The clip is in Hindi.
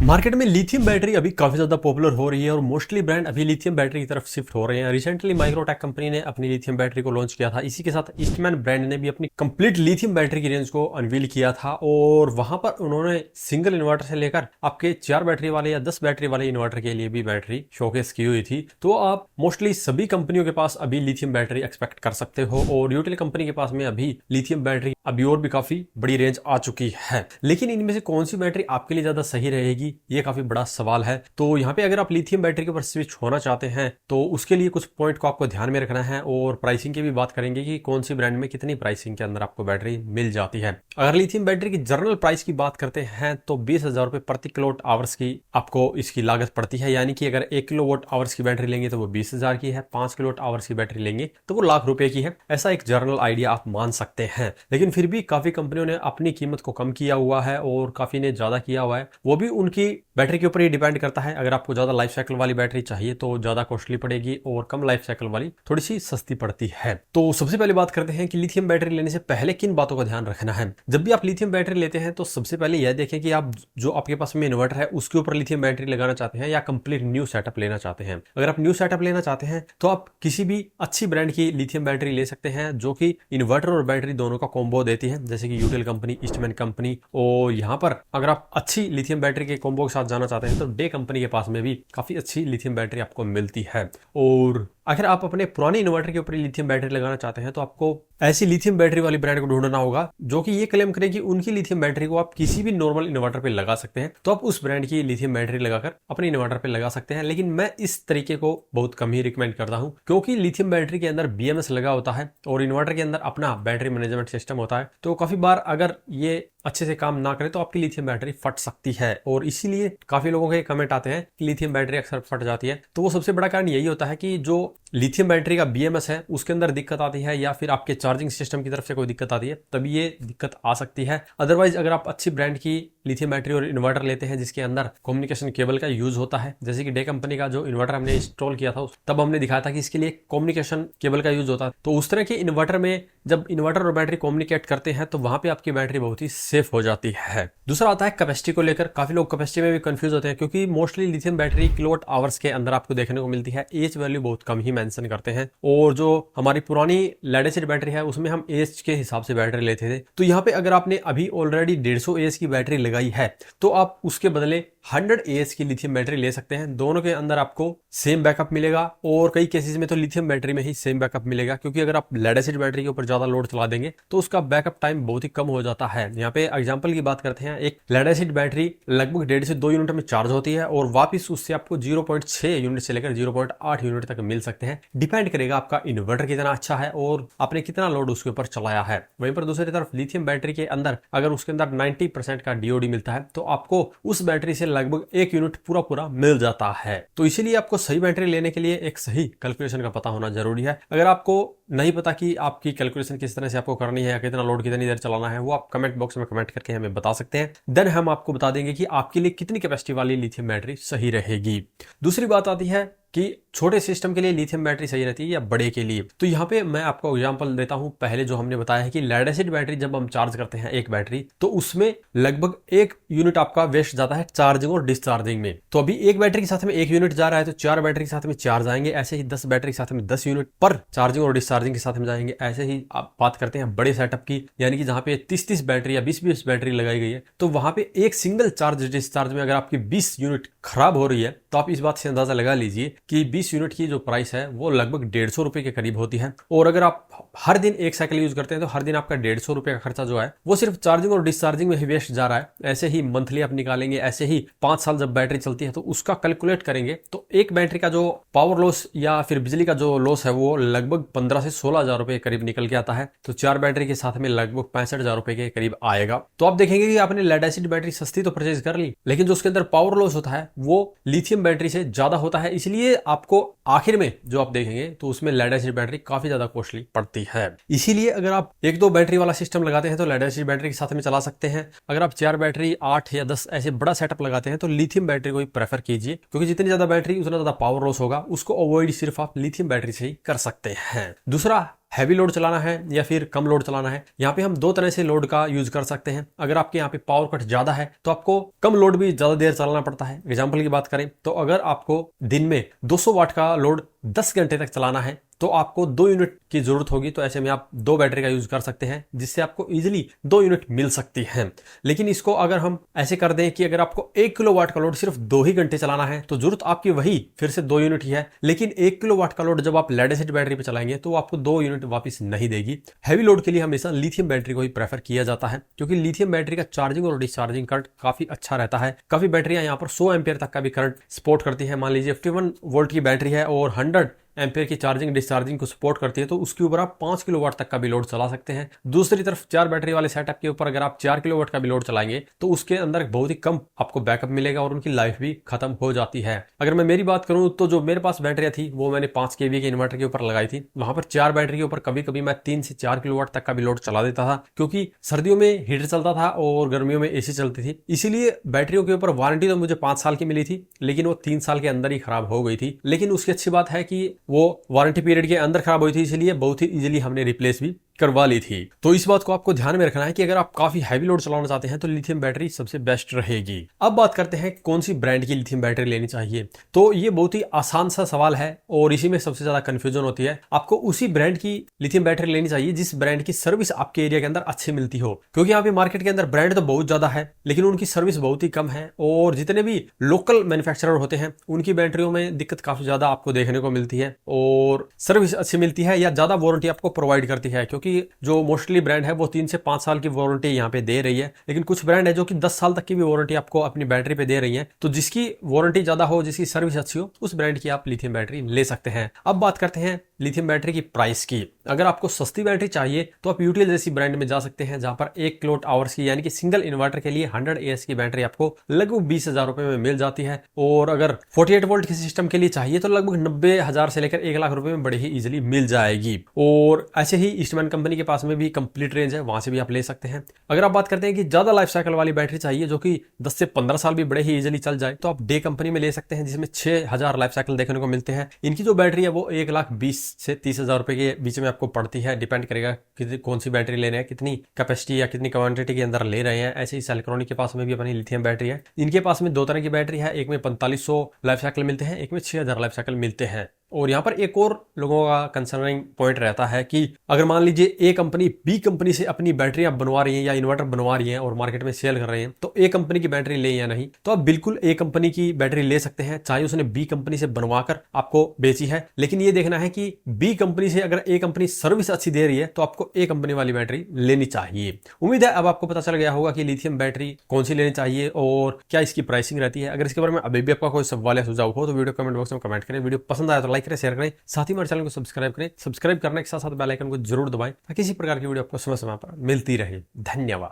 मार्केट में लिथियम बैटरी अभी काफी ज्यादा पॉपुलर हो रही है और मोस्टली ब्रांड अभी लिथियम बैटरी की तरफ शिफ्ट हो रहे हैं। रिसेंटली माइक्रोटेक कंपनी ने अपनी लिथियम बैटरी को लॉन्च किया था। इसी के साथ ईस्टमैन ब्रांड ने भी अपनी कंप्लीट लिथियम बैटरी की रेंज को अनवील किया था और वहां पर उन्होंने सिंगल इन्वर्टर से लेकर आपके 4 बैटरी वाले या 10 बैटरी वाले इन्वर्टर के लिए भी बैटरी शोकेस की हुई थी। तो आप मोस्टली सभी कंपनियों के पास अभी लिथियम बैटरी एक्सपेक्ट कर सकते हो और यूटिल कंपनी के पास में अभी लिथियम बैटरी अभी और भी काफी बड़ी रेंज आ चुकी है। लेकिन इनमें से कौन सी बैटरी आपके लिए ज्यादा सही रहेगी, ये काफी बड़ा सवाल है। तो यहाँ पे अगर आप लिथियम बैटरी के ऊपर स्विच होना चाहते हैं तो उसके लिए कुछ पॉइंट को आपको ध्यान में रखना है और प्राइसिंग की भी बात करेंगे कि कौन सी ब्रांड में कितनी प्राइसिंग के अंदर आपको बैटरी मिल जाती है। अगर लिथियम बैटरी की जनरल प्राइस की बात करते हैं तो 20,000 रुपए प्रति किलोवाट आवर्स की आपको इसकी लागत पड़ती है। यानी कि अगर 1 किलोवाट आवर्स की बैटरी लेंगे तो वो 20,000 की है, 5 किलोवाट आवर्स की बैटरी लेंगे तो वो लाख रुपए की है। ऐसा एक जनरल आइडिया आप मान सकते हैं। लेकिन फिर भी काफी कंपनियों ने अपनी कीमत को कम किया हुआ है और काफी ने ज्यादा किया हुआ है। वो भी उनकी बैटरी के ऊपर ही डिपेंड करता है। अगर आपको ज्यादा लाइफ साइकिल वाली बैटरी चाहिए तो ज्यादा कॉस्टली पड़ेगी और कम लाइफ साइकिल वाली थोड़ी सी सस्ती पड़ती है। तो सबसे पहले बात करते हैं कि लिथियम बैटरी लेने से पहले किन बातों का ध्यान रखना है। जब भी आप लिथियम बैटरी लेते हैं तो सबसे पहले यह देखें कि आप जो आपके पास में इन्वर्टर है उसके ऊपर लिथियम बैटरी लगाना चाहते हैं या कंप्लीट न्यू सेटअप लेना चाहते हैं। अगर आप न्यू सेटअप लेना चाहते हैं तो आप किसी भी अच्छी ब्रांड की लिथियम बैटरी ले सकते हैं जो कि इन्वर्टर और बैटरी दोनों का कॉम्बो देती है, जैसे कि यूटिल कंपनी, ईस्टमैन कंपनी। और यहाँ पर अगर आप अच्छी लिथियम बैटरी के कॉम्बो के साथ जाना चाहते हैं तो डे कंपनी के पास में भी काफी अच्छी लिथियम बैटरी आपको मिलती है। और अगर आप अपने पुराने इन्वर्टर के ऊपर लिथियम बैटरी लगाना चाहते हैं तो आपको ऐसी लिथियम बैटरी वाली ब्रांड को ढूंढना होगा जो कि ये क्लेम करे कि उनकी लिथियम बैटरी को आप किसी भी नॉर्मल इन्वर्टर पे लगा सकते हैं। तो आप उस ब्रांड की लिथियम बैटरी लगाकर अपने इन्वर्टर पे लगा सकते हैं। लेकिन मैं इस तरीके को बहुत कम ही रिकमेंड करता हूं क्योंकि लिथियम बैटरी के अंदर BMS लगा होता है और इन्वर्टर के अंदर अपना बैटरी मैनेजमेंट सिस्टम होता है। तो काफी बार अगर ये अच्छे से काम ना करे तो आपकी लिथियम बैटरी फट सकती है और इसीलिए काफी लोगों के कमेंट आते हैं कि लिथियम बैटरी अक्सर फट जाती है। तो वो सबसे बड़ा कारण यही होता है कि जो लिथियम बैटरी का BMS है उसके अंदर दिक्कत आती है या फिर आपके चार्जिंग सिस्टम की तरफ से कोई दिक्कत आती है, तभी ये दिक्कत आ सकती है। अदरवाइज अगर आप अच्छी ब्रांड की लिथियम बैटरी और इन्वर्टर लेते हैं जिसके अंदर कम्युनिकेशन केबल का यूज होता है, जैसे कि डे कंपनी का जो इन्वर्टर हमने इंस्टॉल किया था तब हमने दिखाया था कि इसके लिए कम्युनिकेशन केबल का यूज होता है। तो उस तरह के इन्वर्टर में जब इन्वर्टर और बैटरी कम्युनिकेट करते हैं तो वहां पे आपकी बैटरी बहुत ही सेफ हो जाती है। दूसरा आता है कैपेसिटी को लेकर। काफी लोग कैपेसिटी में भी कंफ्यूज होते हैं क्योंकि mostly lithium battery kilowatt hours के अंदर आपको देखने को मिलती है। एच वैल्यू बहुत कम ही मेंशन करते हैं और जो हमारी पुरानी लेड एसिड बैटरी है उसमें हम एच के हिसाब से बैटरी लेते थे। तो यहाँ पे अगर आपने अभी ऑलरेडी 150 AH की बैटरी लगाई है तो आप उसके बदले 100 AH की लिथियम बैटरी ले सकते हैं। दोनों के अंदर आपको सेम बैकअप मिलेगा और कई केसेस में तो लिथियम बैटरी में ही सेम बैकअप मिलेगा क्योंकि अगर आप लेड एसिड बैटरी के ऊपर ज्यादा लोड चला देंगे तो उसका बैकअप टाइम बहुत ही कम हो जाता है। यहाँ पे एग्जांपल की बात करते हैं, एक लेड एसिड बैटरी लगभग 1.5 से 2 यूनिट में चार्ज होती है और वापस उससे आपको 0.6 यूनिट से लेकर 0.8 यूनिट तक मिल सकते हैं। डिपेंड करेगा आपका इन्वर्टर कितना अच्छा है और आपने कितना लोड उसके ऊपर चलाया है। वहीं पर दूसरी तरफ लिथियम बैटरी के अंदर अगर उसके अंदर 90% का DOD मिलता है तो आपको उस बैटरी से लगभग 1 यूनिट पूरा मिल जाता है। तो इसीलिए आपको सही बैटरी लेने के लिए एक सही कैलकुलेशन का पता होना जरूरी है। अगर आपको नहीं पता कि आपकी कैलकुलेशन किस तरह से आपको करनी है या कितना लोड कितनी देर चलाना है, वो आप कमेंट बॉक्स में कमेंट करके हमें बता सकते हैं। देन हम आपको बता देंगे कि आपके लिए कितनी कैपेसिटी वाली लिथियम बैटरी सही रहेगी। दूसरी बात आती है कि छोटे सिस्टम के लिए लिथियम बैटरी सही रहती है या बड़े के लिए। तो यहाँ पे मैं आपको एग्जांपल देता हूँ। पहले जो हमने बताया है कि लेड एसिड बैटरी जब हम चार्ज करते हैं एक बैटरी तो उसमें लगभग 1 यूनिट आपका वेस्ट जाता है चार्जिंग और डिस्चार्जिंग में। तो अभी एक बैटरी के साथ में 1 यूनिट जा रहा है तो 4 बैटरी के साथ में 4 जाएंगे। ऐसे ही 10 बैटरी के साथ में 10 यूनिट पर चार्जिंग और डिस्चार्जिंग के साथ में जाएंगे। ऐसे ही आप बात करते हैं बड़े सेटअप की, यानी कि जहाँ पे 30-30 बैटरी या 20-20 बैटरी लगाई गई है तो वहां पे एक सिंगल चार्ज डिस्चार्ज में अगर आपकी 20 यूनिट खराब हो रही है तो आप इस बात से अंदाजा लगा लीजिए कि 20 यूनिट की जो प्राइस है वो लगभग 150 रुपए के करीब होती है। और अगर आप हर दिन एक साइकिल यूज करते हैं तो हर दिन आपका 150 रुपए का खर्चा जो है वो सिर्फ चार्जिंग और डिस्चार्जिंग में ही वेस्ट जा रहा है। ऐसे ही मंथली आप निकालेंगे, ऐसे ही 5 साल जब बैटरी चलती है तो उसका कैलकुलेट करेंगे तो एक बैटरी का जो पावर लॉस या फिर बिजली का जो लॉस है वो लगभग 15 से 16,000 रुपए के करीब निकल के आता है। तो 4 बैटरी के साथ में लगभग 65,000 रुपए के करीब आएगा। तो आप देखेंगे कि आपने लेड एसिड बैटरी सस्ती तो परचेज कर ली लेकिन जो उसके अंदर पावर लॉस होता है वो लिथियम बैटरी से ज्यादा होता है। इसलिए आपको आखिर में जो आप देखेंगे तो उसमें लेड एसिड बैटरी काफी ज्यादा कॉस्टली पड़ती है। इसीलिए अगर आप 1-2 बैटरी वाला सिस्टम लगाते हैं तो लेड एसिड बैटरी के साथ में चला सकते हैं। अगर आप 4 बैटरी, 8 या 10 ऐसे बड़ा सेटअप लगाते हैं तो लिथियम बैटरी को ही प्रेफर कीजिए क्योंकि जितनी ज्यादा बैटरी उतना ज्यादा पावर लॉस होगा। उसको अवॉइड सिर्फ आप लिथियम बैटरी से ही कर सकते हैं। दूसरा हैवी लोड चलाना है या फिर कम लोड चलाना है। यहाँ पे हम दो तरह से लोड का यूज कर सकते हैं। अगर आपके यहाँ पे पावर कट ज्यादा है तो आपको कम लोड भी ज्यादा देर चलाना पड़ता है। एग्जाम्पल की बात करें तो अगर आपको दिन में 200 वाट का लोड 10 घंटे तक चलाना है तो आपको 2 यूनिट की जरूरत होगी। तो ऐसे में आप 2 बैटरी का यूज कर सकते हैं, जिससे आपको इजीली 2 यूनिट मिल सकती है। लेकिन इसको अगर हम ऐसे कर दें कि अगर आपको 1 किलोवाट का लोड सिर्फ 2 ही घंटे चलाना है तो जरूरत आपकी वही फिर से 2 यूनिट ही है। लेकिन 1 किलोवाट का लोड जब आप लेड एसिड बैटरी पे चलाएंगे तो आपको 2 यूनिट वापस नहीं देगी। हैवी लोड के लिए हमेशा लिथियम बैटरी को ही प्रेफर किया जाता है, क्योंकि लिथियम बैटरी का चार्जिंग और डिस्चार्जिंग करंट काफी अच्छा रहता है। काफी बैटरियां यहाँ पर 100 एम्पियर तक का भी करंट सपोर्ट करती है। मान लीजिए 51 वोल्ट की बैटरी है और 100 एम्पियर की चार्जिंग डिस्चार्जिंग को सपोर्ट करती है, तो उसके ऊपर आप 5 किलोवाट तक का भी लोड चला सकते हैं। दूसरी तरफ 4 बैटरी वाले सेटअप के ऊपर अगर आप 4 किलोवाट का भी लोड चलाएंगे तो उसके अंदर बहुत ही कम आपको बैकअप मिलेगा और उनकी लाइफ भी खत्म हो जाती है। अगर मैं मेरी बात करूं तो जो मेरे पास बैटरियां थी वो मैंने 5 केवी के इन्वर्टर के ऊपर लगाई थी। वहां पर 4 बैटरी के ऊपर कभी कभी मैं 3 से 4 किलोवाट तक का भी लोड चला देता था, क्योंकि सर्दियों में हीटर चलता था और गर्मियों में एसी चलती थी। इसीलिए बैटरियों के ऊपर वारंटी तो मुझे 5 साल की मिली थी, लेकिन वो 3 साल के अंदर ही खराब हो गई थी। लेकिन उसकी अच्छी बात है कि वो वारंटी पीरियड के अंदर खराब हुई थी, इसलिए बहुत ही इजीली हमने रिप्लेस भी करवा ली थी। तो इस बात को आपको ध्यान में रखना है कि अगर आप काफी हैवी लोड चलाना चाहते हैं तो लिथियम बैटरी सबसे बेस्ट रहेगी। अब बात करते हैं कौन सी ब्रांड की लिथियम बैटरी लेनी चाहिए। तो ये बहुत ही आसान सा सवाल है और इसी में सबसे ज्यादा कंफ्यूजन होती है। आपको उसी ब्रांड की लिथियम बैटरी लेनी चाहिए जिस ब्रांड की सर्विस आपके एरिया के अंदर अच्छी मिलती हो, क्योंकि यहाँ पे मार्केट के अंदर ब्रांड तो बहुत ज्यादा है लेकिन उनकी सर्विस बहुत ही कम है। और जितने भी लोकल मैन्युफैक्चरर होते हैं उनकी बैटरियों में दिक्कत काफी ज्यादा आपको देखने को मिलती है और सर्विस अच्छी मिलती है या ज्यादा वारंटी आपको प्रोवाइड करती है, क्योंकि जो मोस्टली ब्रांड है वो 3 से 5 साल की वारंटी यहाँ पे दे रही है। लेकिन कुछ ब्रांड है जो कि 10 साल तक की भी वारंटी आपको अपनी बैटरी पे दे रही है। तो जिसकी वारंटी ज्यादा हो, जिसकी सर्विस अच्छी हो, उस ब्रांड की आप लिथियम बैटरी ले सकते हैं। अब बात करते हैं लिथियम बैटरी की प्राइस की। अगर आपको सस्ती बैटरी चाहिए तो आप यूटीएल जैसी ब्रांड में जा सकते हैं, जहां पर 1 किलोवाट आवर्स की यानी कि सिंगल इन्वर्टर के लिए 100 AS की बैटरी आपको लगभग 20,000 रुपए में मिल जाती है। और अगर 48 वोल्ट के सिस्टम के लिए चाहिए तो लगभग 90,000 से लेकर 1 लाख रुपए में बड़ी ही इजिली मिल जाएगी। और ऐसे ही ईस्टमैन कंपनी के पास में भी कंप्लीट रेंज है, वहां से भी आप ले सकते हैं। अगर आप बात करते हैं कि ज्यादा लाइफ साइकिल वाली बैटरी चाहिए जो कि 10 से 15 साल भी बड़े ही इजिली चल जाए, तो आप डे कंपनी में ले सकते हैं, जिसमें 6000 लाइफ साइकिल देखने को मिलते हैं। इनकी जो बैटरी है वो 1,20,000 से 30,000 रुपए के बीच में आपको पड़ती है। डिपेंड करेगा कि कौन सी बैटरी ले रहे हैं, कितनी कैपेसिटी या कितनी क्वांटिटी के अंदर ले रहे हैं। ऐसे ही सेलेक्ट्रॉनिक के पास में भी अपनी लिथियम बैटरी है। इनके पास में 2 तरह की बैटरी है, एक में 4500 लाइफ साइकिल मिलते हैं, एक में 6000 लाइफ साइकिल मिलते हैं। और यहाँ पर एक और लोगों का कंसर्निंग पॉइंट रहता है कि अगर मान लीजिए ए कंपनी बी कंपनी से अपनी बैटरियां बनवा रही हैं या इन्वर्टर बनवा रही हैं और मार्केट में सेल कर रहे हैं, तो ए कंपनी की बैटरी लें या नहीं। तो आप बिल्कुल ए कंपनी की बैटरी ले सकते हैं, चाहे उसने बी कंपनी से बनवाकर आपको बेची है। लेकिन ये देखना है कि बी कंपनी से अगर ए कंपनी सर्विस अच्छी दे रही है तो आपको ए कंपनी वाली बैटरी लेनी चाहिए। उम्मीद है अब आपको पता चल गया होगा कि लिथियम बैटरी कौन सी लेनी चाहिए और क्या इसकी प्राइसिंग रहती है। अगर इसके बारे में अभी भी आपका कोई सवाल या सुझाव हो तो वीडियो कमेंट बॉक्स में कमेंट करें। वीडियो पसंद आया तो लाइक करें, शेयर करें, साथ ही हमारे चैनल को सब्सक्राइब करें। सब्सक्राइब करने के साथ साथ बेल आइकन को जरूर दबाएं ताकि इसी प्रकार की वीडियो आपको समय समय पर मिलती रहे। धन्यवाद।